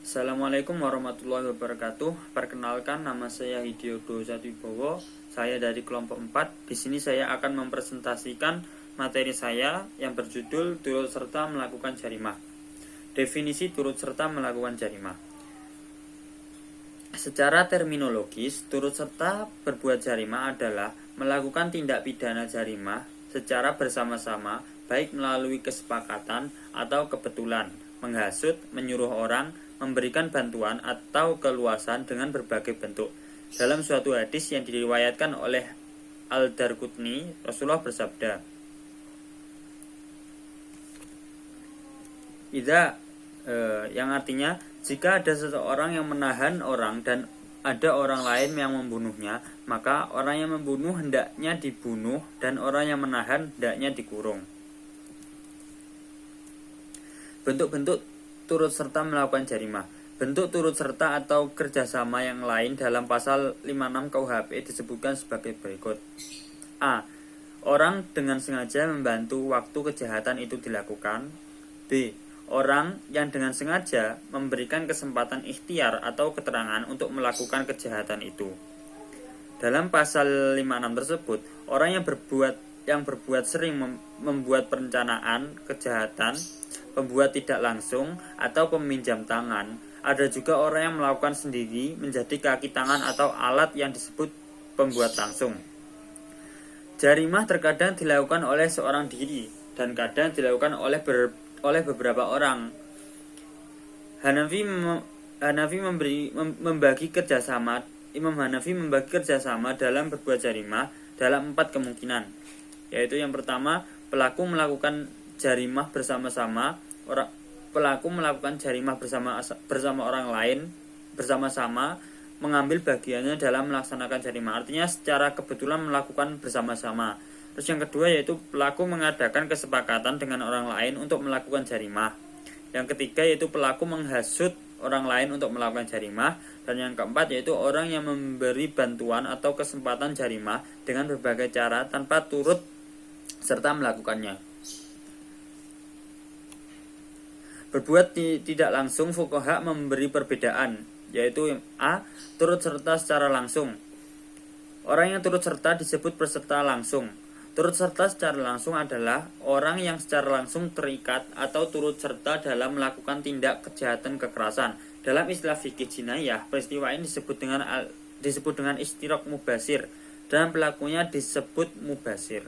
Assalamualaikum warahmatullahi wabarakatuh. Perkenalkan, nama saya Hidyodo Satibowo. Saya dari kelompok 4. Di sini saya akan mempresentasikan materi saya yang berjudul turut serta melakukan jarimah. Definisi turut serta melakukan jarimah. Secara terminologis, turut serta berbuat jarimah adalah melakukan tindak pidana jarimah secara bersama-sama, baik melalui kesepakatan atau kebetulan, menghasut, menyuruh orang, memberikan bantuan atau keluasan dengan berbagai bentuk. Dalam suatu hadis yang diriwayatkan oleh Al-Darqutni, Rasulullah bersabda, yang artinya, jika ada seseorang yang menahan orang dan ada orang lain yang membunuhnya, maka orang yang membunuh hendaknya dibunuh dan orang yang menahan hendaknya dikurung. Bentuk-bentuk turut serta melakukan jarimah. Bentuk turut serta atau kerjasama yang lain dalam pasal 56 KUHP disebutkan sebagai berikut. A. Orang dengan sengaja membantu waktu kejahatan itu dilakukan. B. Orang yang dengan sengaja memberikan kesempatan ikhtiar atau keterangan untuk melakukan kejahatan itu. Dalam pasal 56 tersebut, orang yang berbuat sering membuat perencanaan kejahatan, pembuat tidak langsung, atau peminjam tangan. Ada juga orang yang melakukan sendiri menjadi kaki tangan atau alat yang disebut pembuat langsung. Jarimah terkadang dilakukan oleh seorang diri dan kadang dilakukan oleh beberapa orang. Imam Hanafi membagi kerjasama dalam berbuat jarimah dalam 4 kemungkinan, yaitu yang pertama, pelaku melakukan jarimah bersama-sama. Pelaku melakukan jarimah bersama orang lain, bersama-sama mengambil bagiannya dalam melaksanakan jarimah. Artinya secara kebetulan melakukan bersama-sama. Terus yang kedua yaitu pelaku mengadakan kesepakatan dengan orang lain untuk melakukan jarimah. Yang ketiga yaitu pelaku menghasut orang lain untuk melakukan jarimah. Dan yang keempat yaitu orang yang memberi bantuan atau kesempatan jarimah dengan berbagai cara tanpa turut serta melakukannya. Berbuat tidak langsung, fuqaha memberi perbedaan, yaitu A. Turut serta secara langsung. Orang yang turut serta disebut peserta langsung. Turut serta secara langsung adalah orang yang secara langsung terikat atau turut serta dalam melakukan tindak kejahatan kekerasan. Dalam istilah fikih jinayah, peristiwa ini disebut dengan istirok mubasir dan pelakunya disebut mubasir.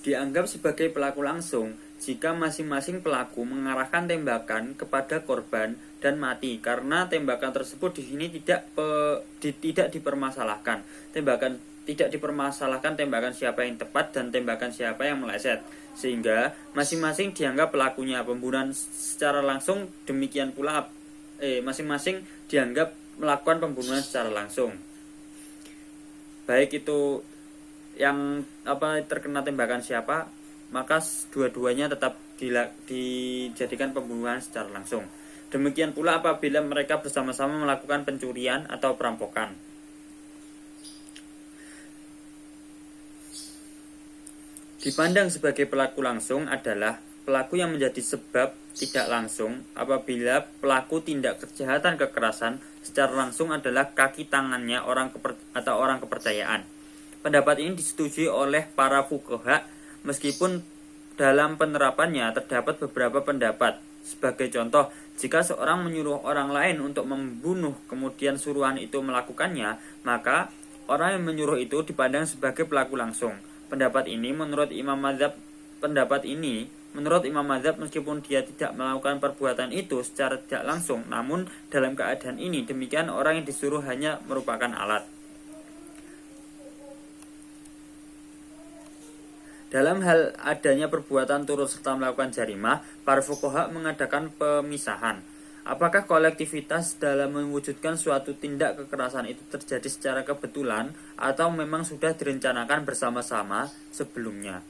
Dianggap sebagai pelaku langsung jika masing-masing pelaku mengarahkan tembakan kepada korban dan mati, karena tembakan tersebut di sini tidak dipermasalahkan. Tidak dipermasalahkan tembakan siapa yang tepat dan tembakan siapa yang meleset, sehingga masing-masing dianggap pelakunya. Pembunuhan secara langsung demikian pula masing-masing dianggap melakukan pembunuhan secara langsung, baik itu yang terkena tembakan siapa, maka dua-duanya tetap dijadikan pembunuhan secara langsung. Demikian pula apabila mereka bersama-sama melakukan pencurian atau perampokan. Dipandang sebagai pelaku langsung adalah pelaku yang menjadi sebab tidak langsung apabila pelaku tindak kejahatan kekerasan secara langsung adalah kaki tangannya orang kepercayaan. Pendapat ini disetujui oleh para fuqaha, meskipun dalam penerapannya terdapat beberapa pendapat. Sebagai contoh, jika seorang menyuruh orang lain untuk membunuh kemudian suruhan itu melakukannya, maka orang yang menyuruh itu dipandang sebagai pelaku langsung. Pendapat ini menurut Imam Mazhab meskipun dia tidak melakukan perbuatan itu secara tidak langsung, namun dalam keadaan ini demikian orang yang disuruh hanya merupakan alat. Dalam hal adanya perbuatan turut serta melakukan jarimah, para fuqaha mengadakan pemisahan. Apakah kolektivitas dalam mewujudkan suatu tindak kekerasan itu terjadi secara kebetulan atau memang sudah direncanakan bersama-sama sebelumnya?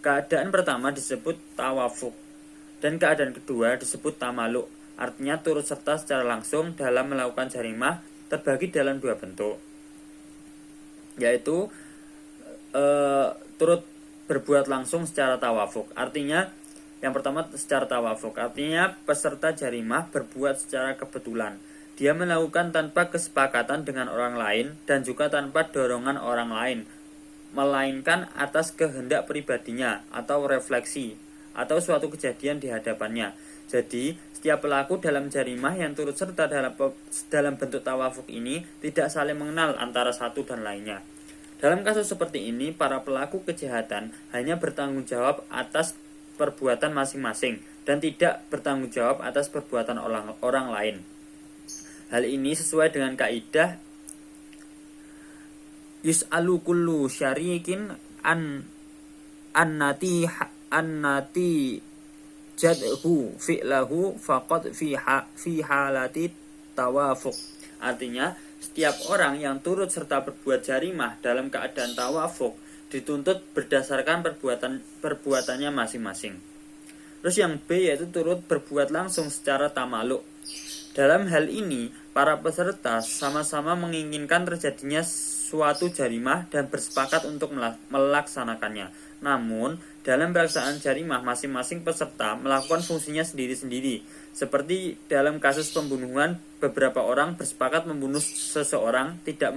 Keadaan pertama disebut tawafuk dan keadaan kedua disebut tamaluk. Artinya turut serta secara langsung dalam melakukan jarimah terbagi dalam 2 bentuk. yaitu turut berbuat langsung secara tawafuk. Artinya yang pertama secara tawafuk, artinya peserta jarimah berbuat secara kebetulan. Dia melakukan tanpa kesepakatan dengan orang lain dan juga tanpa dorongan orang lain, melainkan atas kehendak pribadinya atau refleksi atau suatu kejadian di hadapannya. Jadi, setiap pelaku dalam jarimah yang turut serta dalam bentuk tawafuk ini tidak saling mengenal antara satu dan lainnya. Dalam kasus seperti ini, para pelaku kejahatan hanya bertanggung jawab atas perbuatan masing-masing dan tidak bertanggung jawab atas perbuatan orang lain. Hal ini sesuai dengan kaidah yus'alu kullu syarikin annati jadhu fi'lahu faqad fi halati tawafuk. Artinya, setiap orang yang turut serta berbuat jarimah dalam keadaan tawafuk dituntut berdasarkan perbuatannya masing-masing. Terus yang B yaitu turut berbuat langsung secara tamaluk. Dalam hal ini, para peserta sama-sama menginginkan terjadinya suatu jarimah dan bersepakat untuk melaksanakannya. Namun, dalam pelaksanaan jarimah, masing-masing peserta melakukan fungsinya sendiri-sendiri. Seperti dalam kasus pembunuhan, beberapa orang bersepakat membunuh seseorang, tidak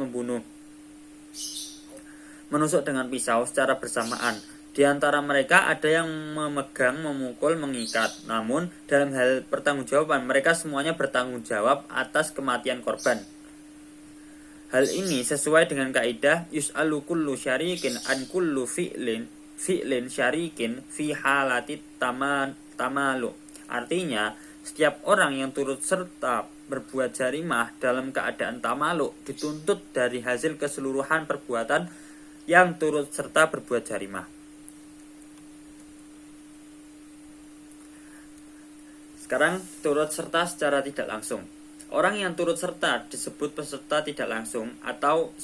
menusuk dengan pisau secara bersamaan. Di antara mereka ada yang memegang, memukul, mengikat. Namun, dalam hal pertanggungjawaban, mereka semuanya bertanggung jawab atas kematian korban. Hal ini sesuai dengan kaidah yus'alu kullu syarikin an kullu fi'lin syarikin fi halati tamalu. Artinya, setiap orang yang turut serta berbuat jarimah dalam keadaan tamaluk dituntut dari hasil keseluruhan perbuatan yang turut serta berbuat jarimah. Sekarang turut serta secara tidak langsung. Orang yang turut serta disebut peserta tidak langsung atau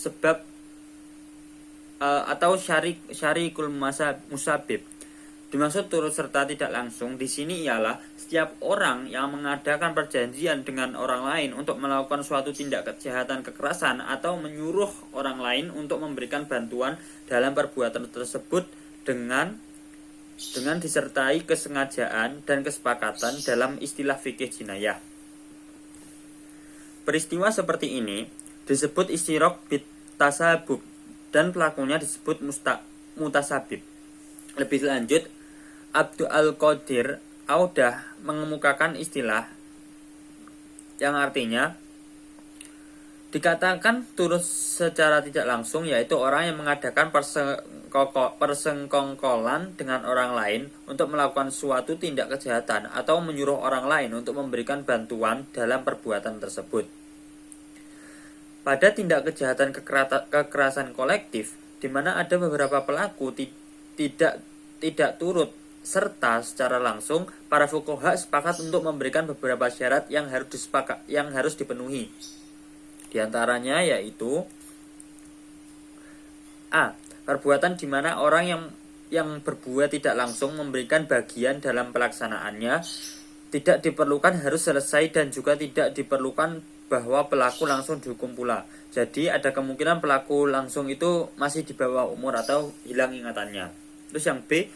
syarikul musabib. Dimaksud turut serta tidak langsung di sini ialah setiap orang yang mengadakan perjanjian dengan orang lain untuk melakukan suatu tindak kejahatan kekerasan atau menyuruh orang lain untuk memberikan bantuan dalam perbuatan tersebut dengan disertai kesengajaan dan kesepakatan dalam istilah fikih jinayah. Peristiwa seperti ini disebut istirok bit tasabub dan pelakunya disebut mutasabib. Lebih lanjut, Abdul Qadir Audah mengemukakan istilah yang artinya dikatakan turut secara tidak langsung, yaitu orang yang mengadakan persengkongkolan dengan orang lain untuk melakukan suatu tindak kejahatan atau menyuruh orang lain untuk memberikan bantuan dalam perbuatan tersebut. Pada tindak kejahatan kekerasan kolektif, di mana ada beberapa pelaku tidak turut serta secara langsung, para fuqaha sepakat untuk memberikan beberapa syarat yang harus dipenuhi. Di antaranya yaitu A. Perbuatan di mana orang yang berbuat tidak langsung memberikan bagian dalam pelaksanaannya tidak diperlukan harus selesai dan juga tidak diperlukan bahwa pelaku langsung dihukum pula. Jadi ada kemungkinan pelaku langsung itu masih di bawah umur atau hilang ingatannya. Terus yang B,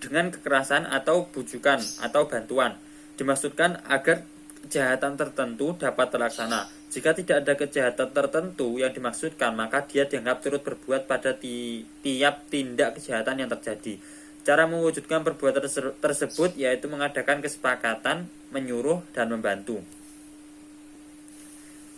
dengan kekerasan atau bujukan atau bantuan. Dimaksudkan agar kejahatan tertentu dapat terlaksana. Jika tidak ada kejahatan tertentu yang dimaksudkan, maka dia dianggap turut berbuat pada tiap tindak kejahatan yang terjadi. Cara mewujudkan perbuatan tersebut yaitu mengadakan kesepakatan, menyuruh, dan membantu.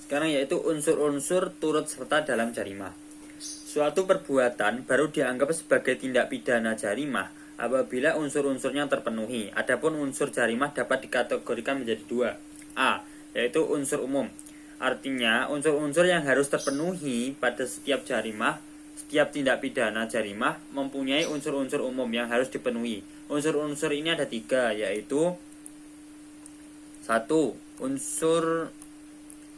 Sekarang yaitu unsur-unsur turut serta dalam jarimah. Suatu perbuatan baru dianggap sebagai tindak pidana jarimah apabila unsur-unsurnya terpenuhi. Adapun unsur jarimah dapat dikategorikan menjadi dua. A. Yaitu unsur umum. Artinya, unsur-unsur yang harus terpenuhi pada setiap jarimah, setiap tindak pidana jarimah mempunyai unsur-unsur umum yang harus dipenuhi. Unsur-unsur ini ada 3, yaitu 1. Unsur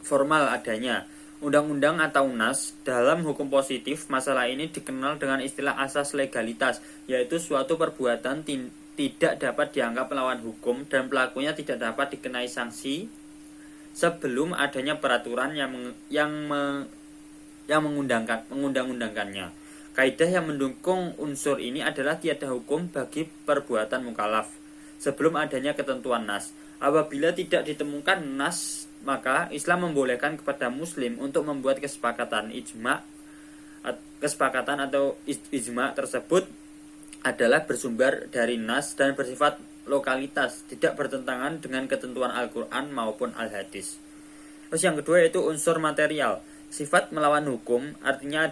formal adanya. Undang-undang atau nas dalam hukum positif masalah ini dikenal dengan istilah asas legalitas, yaitu suatu perbuatan tidak dapat dianggap melawan hukum dan pelakunya tidak dapat dikenai sanksi sebelum adanya peraturan yang yang mengundang-undangkannya. Kaidah yang mendukung unsur ini adalah tiada hukum bagi perbuatan mukallaf sebelum adanya ketentuan nas. Apabila tidak ditemukan nas, maka Islam membolehkan kepada muslim untuk membuat kesepakatan atau ijma tersebut adalah bersumber dari nas dan bersifat lokalitas, tidak bertentangan dengan ketentuan Al-Quran maupun Al-Hadis. Terus yang kedua yaitu unsur material. Sifat melawan hukum artinya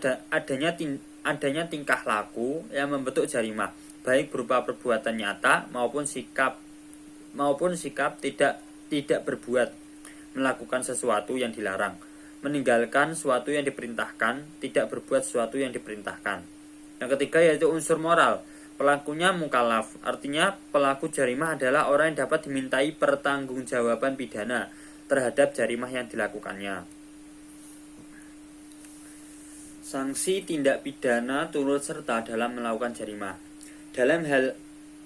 adanya tingkah laku yang membentuk jarimah, baik berupa perbuatan nyata maupun sikap tidak berbuat, melakukan sesuatu yang dilarang, meninggalkan sesuatu yang diperintahkan, tidak berbuat sesuatu yang diperintahkan. Yang ketiga yaitu unsur moral. Pelakunya mukallaf, artinya pelaku jarimah adalah orang yang dapat dimintai pertanggungjawaban pidana terhadap jarimah yang dilakukannya. Sanksi tindak pidana turut serta dalam melakukan jarimah. Dalam hal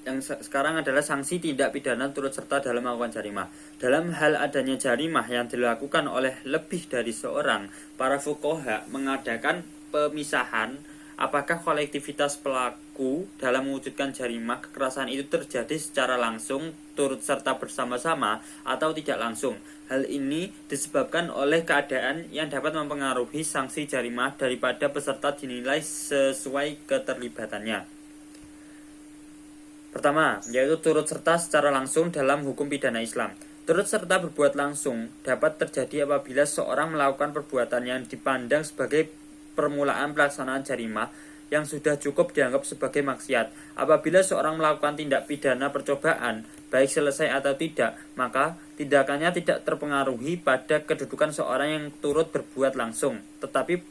yang sekarang adalah sanksi tindak pidana turut serta dalam melakukan jarimah. Dalam hal adanya jarimah yang dilakukan oleh lebih dari seorang, para fuqaha mengadakan pemisahan apakah kolektivitas pelaku dalam mewujudkan jarimah kekerasan itu terjadi secara langsung turut serta bersama-sama atau tidak langsung. Hal ini disebabkan oleh keadaan yang dapat mempengaruhi sanksi jarimah daripada peserta dinilai sesuai keterlibatannya. Pertama, yaitu turut serta secara langsung dalam hukum pidana Islam. Turut serta berbuat langsung dapat terjadi apabila seorang melakukan perbuatan yang dipandang sebagai permulaan pelaksanaan jarimah yang sudah cukup dianggap sebagai maksiat. Apabila seorang melakukan tindak pidana percobaan, baik selesai atau tidak, maka tindakannya tidak terpengaruhi pada kedudukan seorang yang turut berbuat langsung, tetapi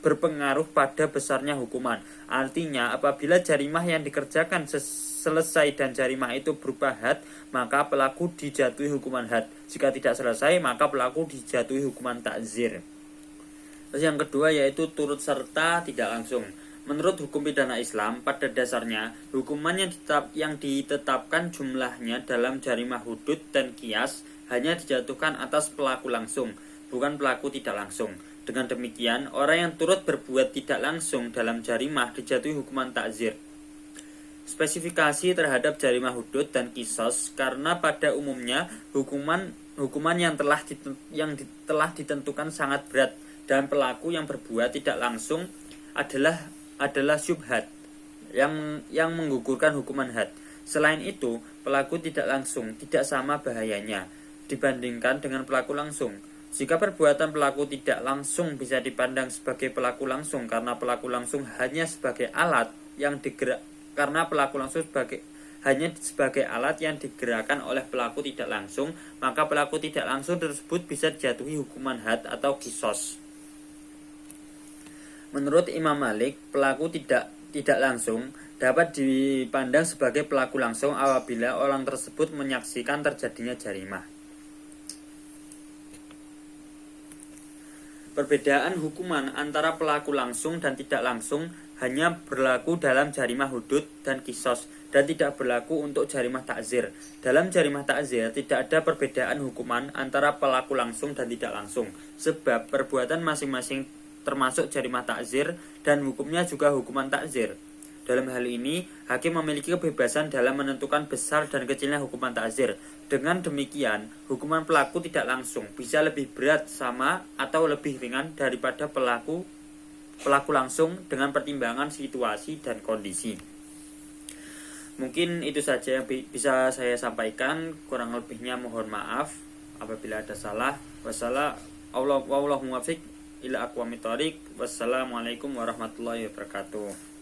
berpengaruh pada besarnya hukuman. Artinya, apabila jarimah yang dikerjakan selesai dan jarimah itu berupa had, maka pelaku dijatuhi hukuman had. Jika tidak selesai, maka pelaku dijatuhi hukuman takzir. Terus yang kedua yaitu turut serta tidak langsung. Menurut hukum pidana Islam, pada dasarnya hukuman yang ditetapkan jumlahnya dalam jarimah hudud dan qiyas hanya dijatuhkan atas pelaku langsung, bukan pelaku tidak langsung. Dengan demikian, orang yang turut berbuat tidak langsung dalam jarimah dijatuhi hukuman takzir. Spesifikasi terhadap jarimah hudud dan qisas karena pada umumnya hukuman yang telah ditentukan sangat berat dan pelaku yang berbuat tidak langsung adalah syubhat yang menggugurkan hukuman had. Selain itu, pelaku tidak langsung tidak sama bahayanya dibandingkan dengan pelaku langsung. Jika perbuatan pelaku tidak langsung bisa dipandang sebagai pelaku langsung karena pelaku langsung hanya sebagai alat yang digerakkan oleh pelaku tidak langsung, maka pelaku tidak langsung tersebut bisa dijatuhi hukuman had atau qisas. Menurut Imam Malik, pelaku tidak langsung dapat dipandang sebagai pelaku langsung apabila orang tersebut menyaksikan terjadinya jarimah. Perbedaan hukuman antara pelaku langsung dan tidak langsung hanya berlaku dalam jarimah hudud dan qisas dan tidak berlaku untuk jarimah takzir. Dalam jarimah takzir tidak ada perbedaan hukuman antara pelaku langsung dan tidak langsung, sebab perbuatan masing-masing termasuk jarimah takzir dan hukumnya juga hukuman takzir. Dalam hal ini, hakim memiliki kebebasan dalam menentukan besar dan kecilnya hukuman takzir. Dengan demikian, hukuman pelaku tidak langsung bisa lebih berat, sama, atau lebih ringan daripada pelaku langsung dengan pertimbangan situasi dan kondisi. Mungkin itu saja yang bisa saya sampaikan, kurang lebihnya mohon maaf apabila ada salah. Wassalamualaikum warahmatullahi wabarakatuh.